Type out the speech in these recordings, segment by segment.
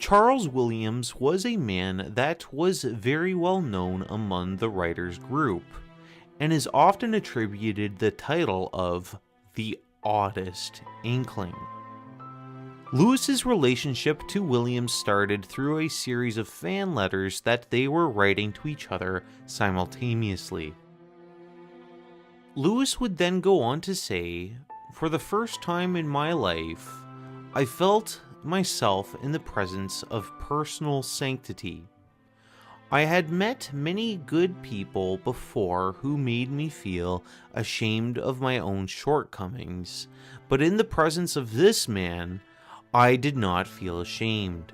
Charles Williams was a man that was very well known among the writers group, and is often attributed the title of the oddest inkling. Lewis's relationship to Williams started through a series of fan letters that they were writing to each other simultaneously. Lewis would then go on to say, "For the first time in my life, I felt myself in the presence of personal sanctity. I had met many good people before who made me feel ashamed of my own shortcomings, but in the presence of this man, I did not feel ashamed.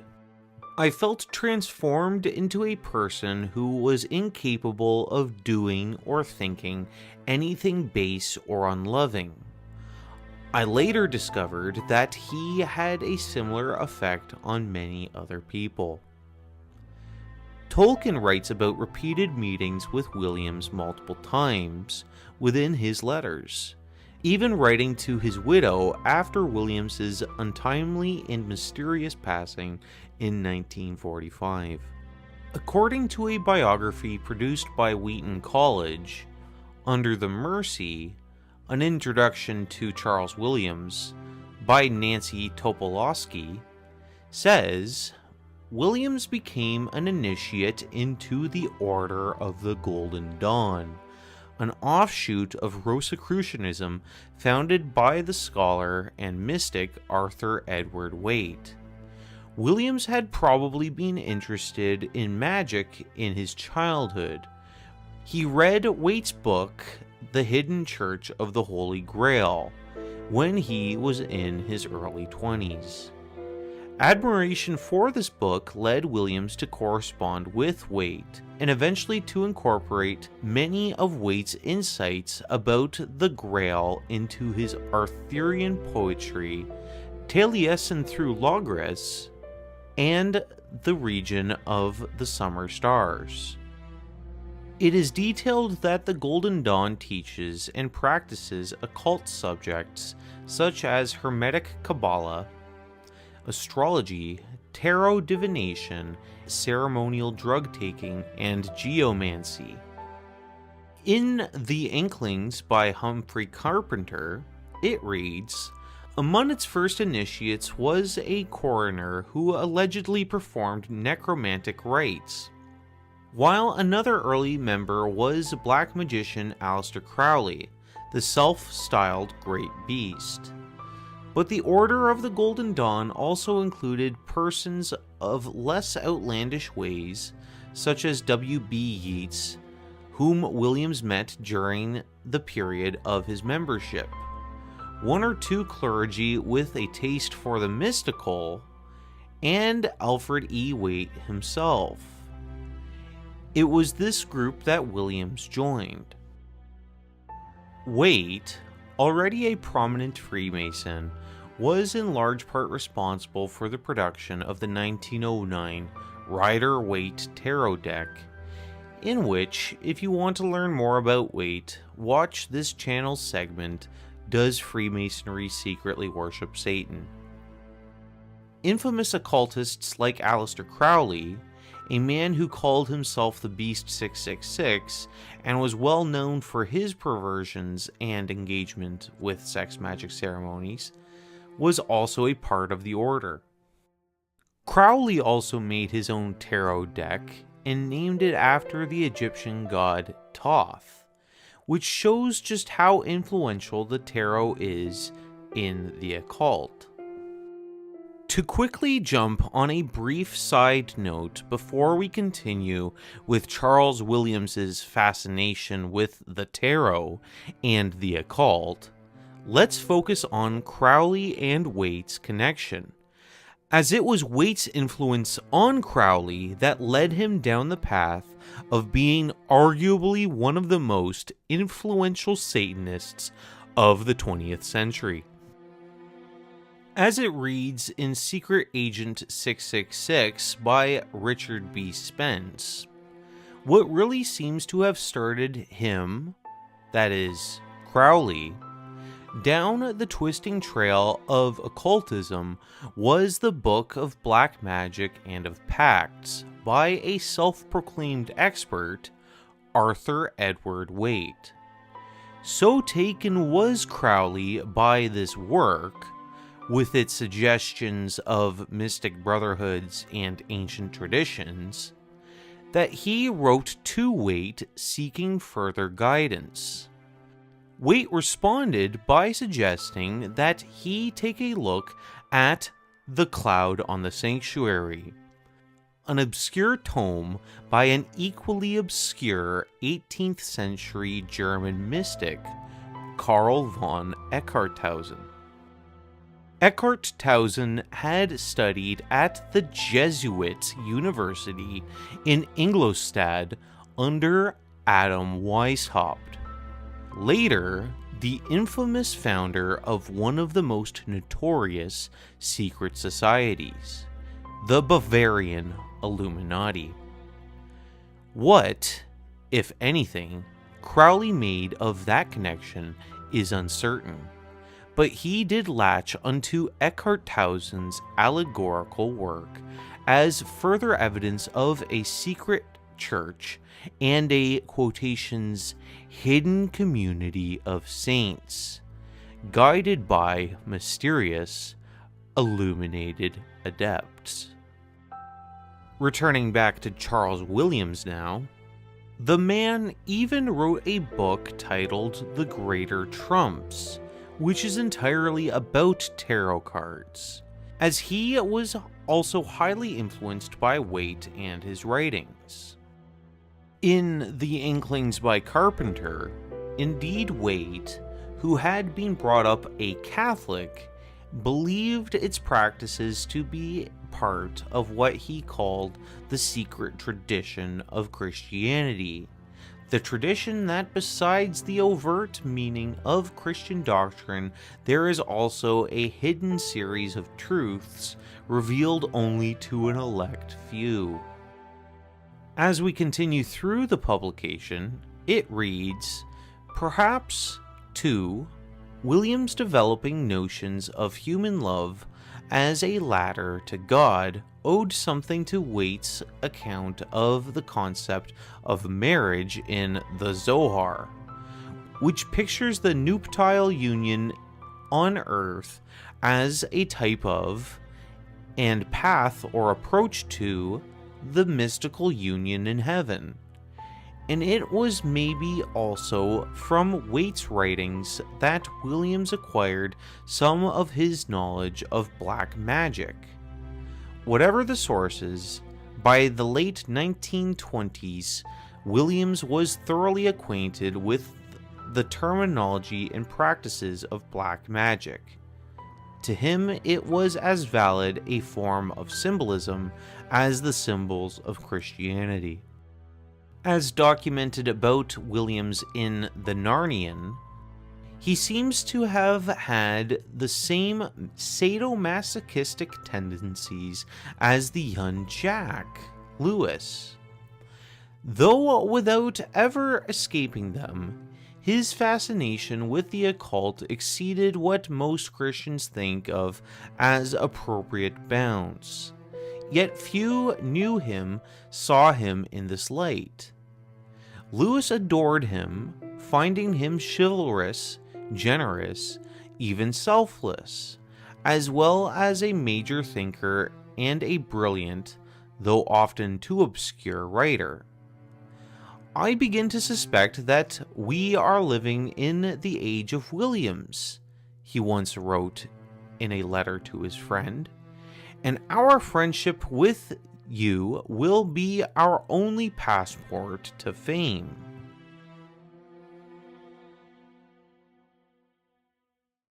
I felt transformed into a person who was incapable of doing or thinking anything base or unloving. I later discovered that he had a similar effect on many other people." Tolkien writes about repeated meetings with Williams multiple times within his letters, even writing to his widow after Williams's untimely and mysterious passing in 1945. According to a biography produced by Wheaton College, Under the Mercy, An Introduction to Charles Williams, by Nancy Topolowski, says, Williams became an initiate into the Order of the Golden Dawn, an offshoot of Rosicrucianism founded by the scholar and mystic Arthur Edward Waite. Williams had probably been interested in magic in his childhood. He read Waite's book, The Hidden Church of the Holy Grail, when he was in his early 20s. Admiration for this book led Williams to correspond with Waite, and eventually to incorporate many of Waite's insights about the Grail into his Arthurian poetry, Taliesin through Logres, and the region of the Summer Stars. It is detailed that the Golden Dawn teaches and practices occult subjects such as Hermetic Kabbalah, astrology, tarot divination, ceremonial drug-taking, and geomancy. In The Inklings by Humphrey Carpenter, it reads, among its first initiates was a coroner who allegedly performed necromantic rites, while another early member was black magician Aleister Crowley, the self-styled Great Beast. But the Order of the Golden Dawn also included persons of less outlandish ways, such as W.B. Yeats, whom Williams met during the period of his membership, one or two clergy with a taste for the mystical, and Alfred E. Waite himself. It was this group that Williams joined. Waite, already a prominent Freemason, was in large part responsible for the production of the 1909 Rider-Waite Tarot deck, in which, if you want to learn more about Waite, watch this channel's segment, Does Freemasonry Secretly Worship Satan? Infamous occultists like Aleister Crowley, a man who called himself the Beast 666 and was well known for his perversions and engagement with sex magic ceremonies, was also a part of the order. Crowley also made his own tarot deck and named it after the Egyptian god Thoth, which shows just how influential the tarot is in the occult. To quickly jump on a brief side note before we continue with Charles Williams's fascination with the tarot and the occult, let's focus on Crowley and Waite's connection, as it was Waite's influence on Crowley that led him down the path of being arguably one of the most influential Satanists of the 20th century. As it reads in Secret Agent 666 by Richard B. Spence, what really seems to have started him, that is, Crowley, Down the twisting trail of occultism was the Book of Black Magic and of Pacts by a self-proclaimed expert, Arthur Edward Waite. So taken was Crowley by this work, with its suggestions of mystic brotherhoods and ancient traditions, that he wrote to Waite seeking further guidance. Waite responded by suggesting that he take a look at The Cloud on the Sanctuary, an obscure tome by an equally obscure 18th century German mystic, Karl von Eckarthausen. Eckarthausen had studied at the Jesuit University in Ingolstadt under Adam Weishaupt. Later, the infamous founder of one of the most notorious secret societies, the Bavarian Illuminati. What, if anything, Crowley made of that connection is uncertain, but he did latch onto Eckarthausen's allegorical work as further evidence of a secret church and a, quotations, hidden community of saints, guided by mysterious, illuminated adepts. Returning back to Charles Williams now, the man even wrote a book titled The Greater Trumps, which is entirely about tarot cards, as he was also highly influenced by Waite and his writings. In The Inklings by Carpenter, indeed Waite, who had been brought up a Catholic, believed its practices to be part of what he called the secret tradition of Christianity. The tradition that, besides the overt meaning of Christian doctrine, there is also a hidden series of truths revealed only to an elect few. As we continue through the publication, it reads, perhaps, too, Williams developing notions of human love as a ladder to God owed something to Waite's account of the concept of marriage in the Zohar, which pictures the nuptial union on earth as a type of, and path or approach to, the mystical union in heaven. And it was maybe also from Waite's writings that Williams acquired some of his knowledge of black magic. Whatever the sources, by the late 1920s, Williams was thoroughly acquainted with the terminology and practices of black magic. To him, it was as valid a form of symbolism as the symbols of Christianity. As documented about Williams in The Narnian, he seems to have had the same sadomasochistic tendencies as the young Jack Lewis. Though without ever escaping them, his fascination with the occult exceeded what most Christians think of as appropriate bounds. Yet few knew him, saw him in this light. Lewis adored him, finding him chivalrous, generous, even selfless, as well as a major thinker and a brilliant, though often too obscure, writer. I begin to suspect that we are living in the age of Williams, he once wrote in a letter to his friend, and our friendship with you will be our only passport to fame.